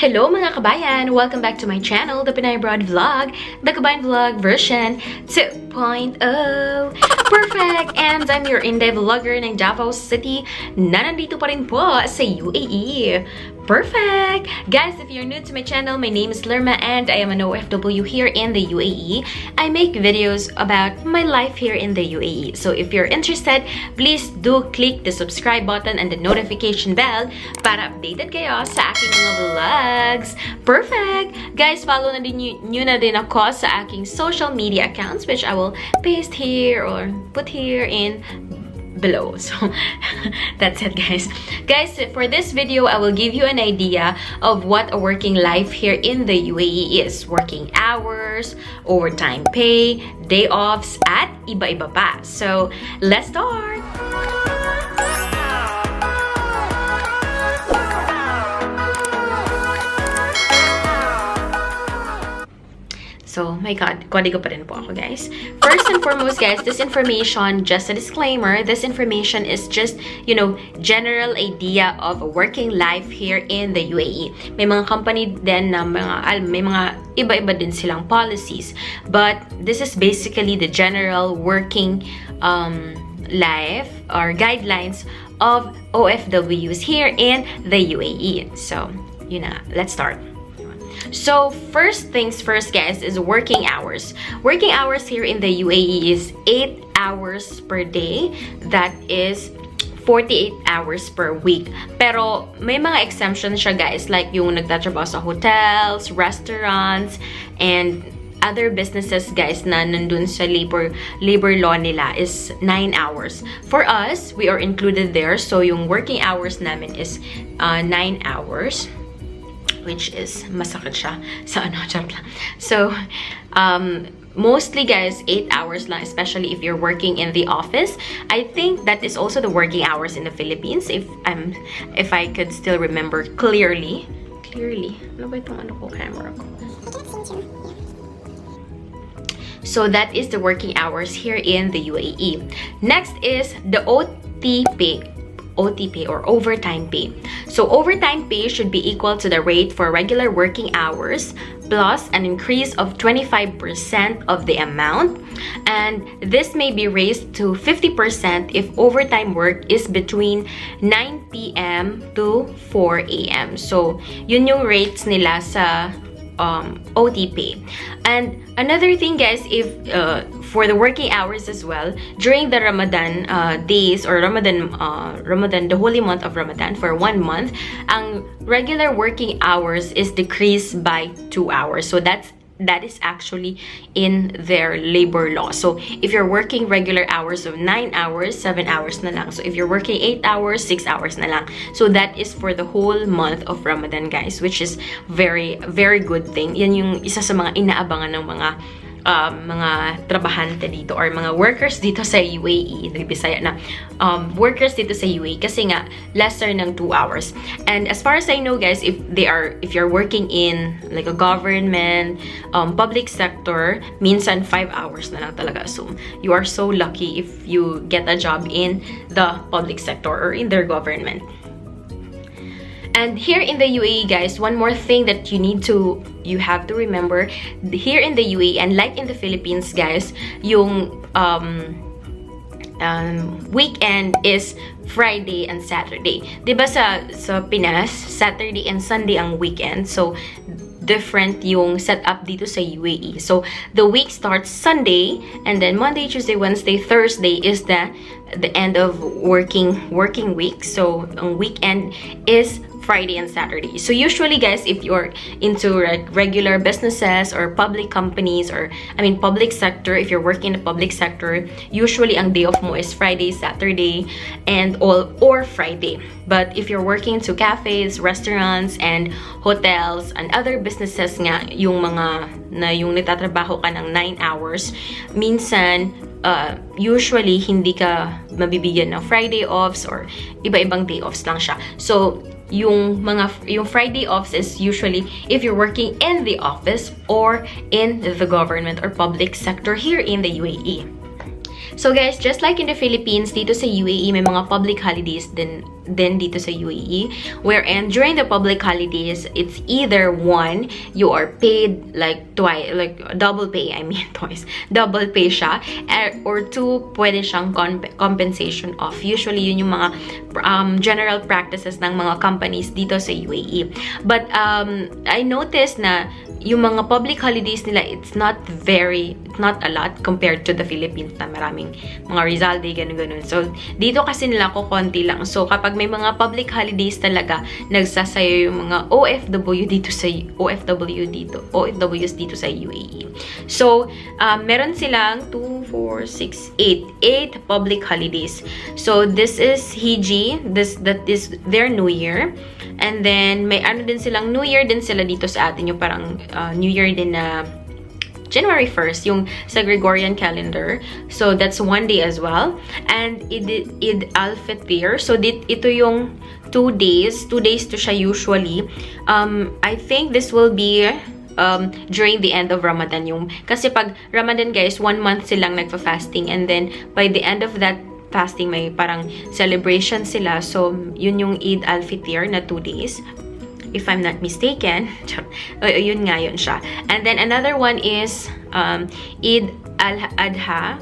Hello mga kabayan! Welcome back to my channel, the Pinayabroad Vlog, the Kabayan Vlog version 2.0. Perfect! And I'm your in-day vlogger ng Davao City na nandito pa rin po sa UAE. Perfect! Guys, if you're new to my channel, my name is Lerma and I am an OFW here in the UAE. I make videos about my life here in the UAE. So if you're interested, please do click the subscribe button and the notification bell para updated kayo sa aking mga vlogs. Perfect! Guys, follow na din nyo na din ako sa aking social media accounts, which I will paste here or put here in below. So that's it, guys. Guys, for this video, I will give you an idea of what a working life here in the UAE is. Working hours, overtime pay, day offs, at iba-iba pa. So let's start! So, my God, kodigo pa rin po ako, guys. First and foremost, guys, this information, just a disclaimer, this information is just, you know, general idea of a working life here in the UAE. May mga company din na may mga iba-iba din silang policies. But, this is basically the general working life or guidelines of OFWs here in the UAE. So, yun na, let's start. So, first things first, guys, is working hours. Working hours here in the UAE is 8 hours per day. That is 48 hours per week. Pero, may mga exemptions siya, guys. Like, yung nagtatrabaho sa hotels, restaurants, and other businesses, guys, na nandun sa labor law nila is 9 hours. For us, we are included there. So, yung working hours namin is 9 hours. Which is masakit siya sa ano, charot lang. So, mostly, guys, 8 hours lang, especially if you're working in the office. I think that is also the working hours in the Philippines, if I could still remember clearly. Ano ba itong ano ko, camera ko? So that is the working hours here in the UAE. Next is the OT pay or overtime pay. So overtime pay should be equal to the rate for regular working hours plus an increase of 25% of the amount, and this may be raised to 50% if overtime work is between 9 p.m. to 4 a.m. So yun yung rates nila sa OT pay. And another thing, guys, if for the working hours as well, during the Ramadan days or Ramadan, the holy month of Ramadan, for 1 month, ang regular working hours is decreased by 2 hours. So that is actually in their labor law. So if you're working regular hours of 9 hours, 7 hours na lang. So if you're working 8 hours, 6 hours na lang. So that is for the whole month of Ramadan, guys, which is very, very good thing. Yan yung isa sa mga inaabangan ng mga trabahante dito or mga workers dito sa UAE, nagbisaya na, workers dito sa UAE kasi nga lesser ng 2 hours. And as far as I know, guys, if you're working in like a government, public sector, minsan 5 hours na lang talaga. So you are so lucky if you get a job in the public sector or in their government. And here in the UAE, guys, one more thing that you have to remember, here in the UAE and like in the Philippines, guys, yung weekend is Friday and Saturday. Diba sa Pinas, Saturday and Sunday ang weekend. So different yung setup dito sa UAE. So the week starts Sunday, and then Monday, Tuesday, Wednesday, Thursday is the end of working week. So ang weekend is Friday and Saturday. So usually, guys, if you're into regular businesses or public companies, or public sector, if you're working in the public sector, usually ang day off mo is Friday, Saturday, or Friday. But if you're working to cafes, restaurants, and hotels, and other businesses nga, yung nagtatrabaho ka ng 9 hours, minsan usually hindi ka mabibigyan ng Friday offs or iba-ibang day offs lang siya. So yung Friday offs is usually if you're working in the office or in the government or public sector here in the UAE. So guys, just like in the Philippines, dito sa UAE may mga public holidays din din dito sa UAE, wherein during the public holidays, it's either one, you are paid like twice, like double pay, I mean twice, double pay siya, or two, pwede siyang compensation off. Usually, yun yung mga general practices ng mga companies dito sa UAE. But I noticed na yung mga public holidays nila, it's not a lot compared to the Philippines na maraming mga Rizal Day, ganun. So, dito kasi nila ko konti lang. So, kapag may mga public holidays talaga, nagsasayo yung mga OFWs dito sa UAE. So, meron silang 2, 4, 6, 8 public holidays. So, this is Hiji, that is their New Year. And then, may ano din silang New Year din sila dito sa atin, yung parang New Year din na January 1st, yung sa Gregorian calendar. So, that's one day as well. And Eid al-Fitr. So, ito yung 2 days. 2 days to siya usually. I think this will be during the end of Ramadan. Kasi pag Ramadan, guys, 1 month silang nagfa-fasting. And then, by the end of that fasting, may parang celebration sila. So, yun yung Eid al-Fitr na 2 days. If I'm not mistaken. Yun nga yun siya. And then another one is Eid al-Adha,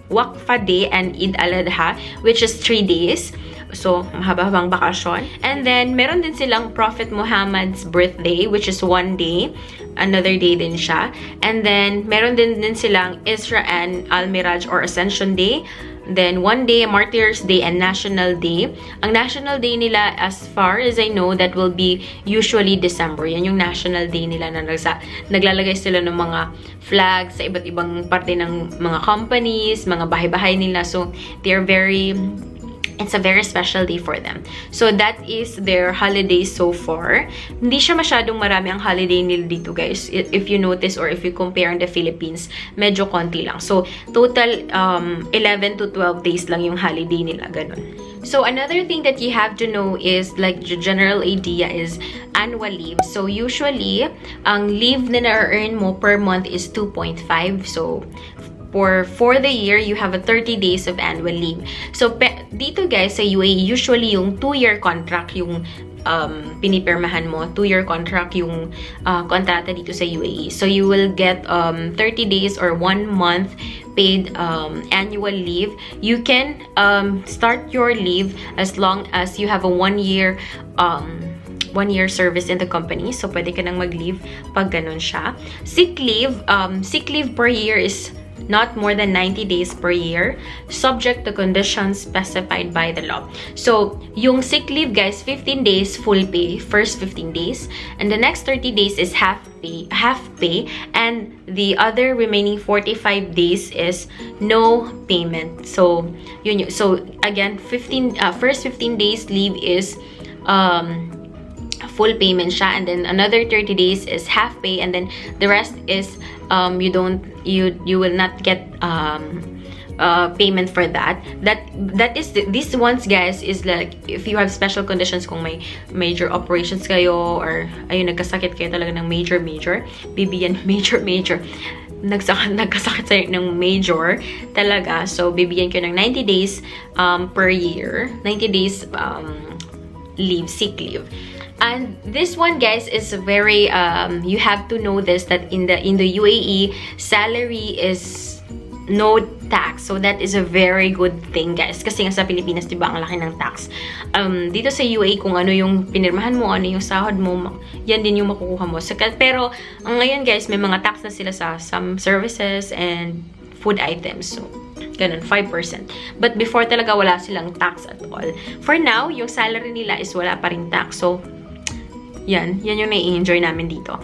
Waqfa Day, and Eid al-Adha, which is 3 days. So, mahaba-habang bakasyon. And then, meron din silang Prophet Muhammad's birthday, which is 1 day. Another day din siya. And then, meron din silang Isra and Al-Miraj or Ascension Day. Then, 1 day, Martyrs Day, and National Day. Ang National Day nila, as far as I know, that will be usually December. Yan yung National Day nila na naglalagay sila ng mga flags sa iba't ibang parte ng mga companies, mga bahay-bahay nila. So, it's a very special day for them. So, that is their holiday so far. Hindi siya masyadong marami ang holiday nila dito, guys. If you notice or if you compare in the Philippines, medyo konti lang. So, total 11 to 12 days lang yung holiday nila, ganun. So, another thing that you have to know is, like, the general idea is annual leave. So, usually, ang leave na na-earn mo per month is 2.5. So, for the year, you have a 30 days of annual leave. So, dito guys, sa UAE, usually yung 2-year contract yung pinipirmahan mo. 2-year contract yung kontrata dito sa UAE. So, you will get 30 days or 1 month paid annual leave. You can start your leave as long as you have a 1-year service in the company. So, pwede ka nang mag-leave pag ganun siya. Sick leave per year is not more than 90 days per year, subject to conditions specified by the law. So, yung sick leave, guys, 15 days full pay, first 15 days, and the next 30 days is half pay, and the other remaining 45 days is no payment. So, so again, first 15 days leave is full payment siya, and then another 30 days is half pay, and then the rest is you will not get payment for that. That is these ones, guys, is like if you have special conditions, kung may major operations kayo or ayun, nagkasakit kayo talaga ng major, bibigyan major nagkasakit sa'yo ng major talaga. So, bibigyan kayo ng 90 days per year, 90 days leave, sick leave. And this one, guys, is very you have to know this, that in the UAE, salary is no tax. So that is a very good thing, guys, kasi nga sa Pilipinas, diba, ang laki ng tax. Dito sa UAE, kung ano yung pinirmahan mo, ano yung sahod mo, yan din yung makukuha mo. Pero ngayon, guys, may mga tax na sila sa some services and food items. So ganun, 5%. But before talaga, wala silang tax at all. For now, yung salary nila is wala pa rin tax. So yan yung nai-enjoy namin dito.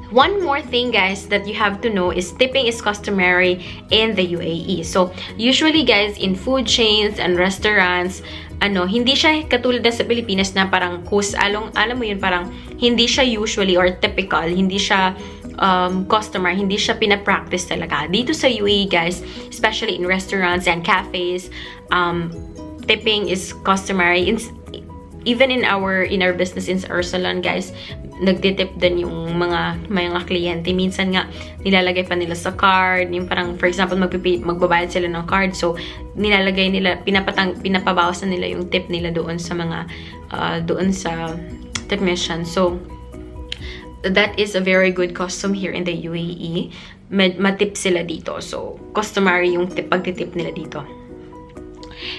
One more thing, guys, that you have to know is tipping is customary in the UAE. So, usually, guys, in food chains and restaurants, hindi siya katulad na sa Pilipinas na parang alam mo yun, parang hindi siya usually or typical, hindi siya customer, hindi siya pinapractice talaga. Dito sa UAE, guys, especially in restaurants and cafes, tipping is customary. even in our business in our salon, guys, nagtitip din yung mga kliyente. Minsan nga, nilalagay pa nila sa card, yung parang, for example, magbabayad sila ng card, so, nilalagay nila, pinapabawasan nila yung tip nila doon sa mga, doon sa technician. So, that is a very good custom here in the UAE. Matip sila dito. So, customary yung pagtitip nila dito.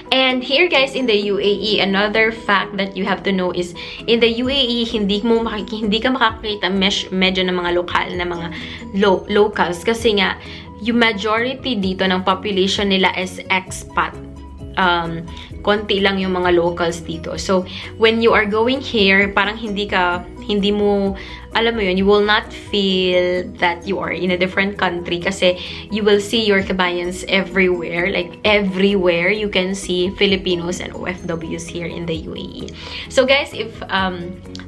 And here, guys, in the UAE, another fact that you have to know is, in the UAE, hindi ka makakita medyo ng mga lokal na mga locals. Kasi nga, yung majority dito ng population nila is expat. Konti lang yung mga locals dito. So, when you are going here, parang hindi mo, alam mo yun, you will not feel that you are in a different country kasi you will see your kabayans everywhere. Like, everywhere you can see Filipinos and OFWs here in the UAE. So, guys, if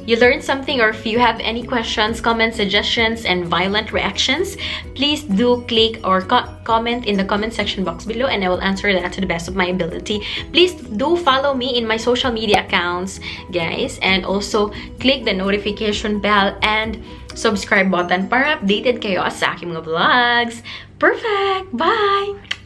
you learned something or if you have any questions, comments, suggestions, and violent reactions, please do click or comment in the comment section box below and I will answer that to the best of my ability. Please do follow me in my social media accounts, guys, and also click the notification bell and subscribe button para updated kayo sa aking mga vlogs. Perfect! Bye!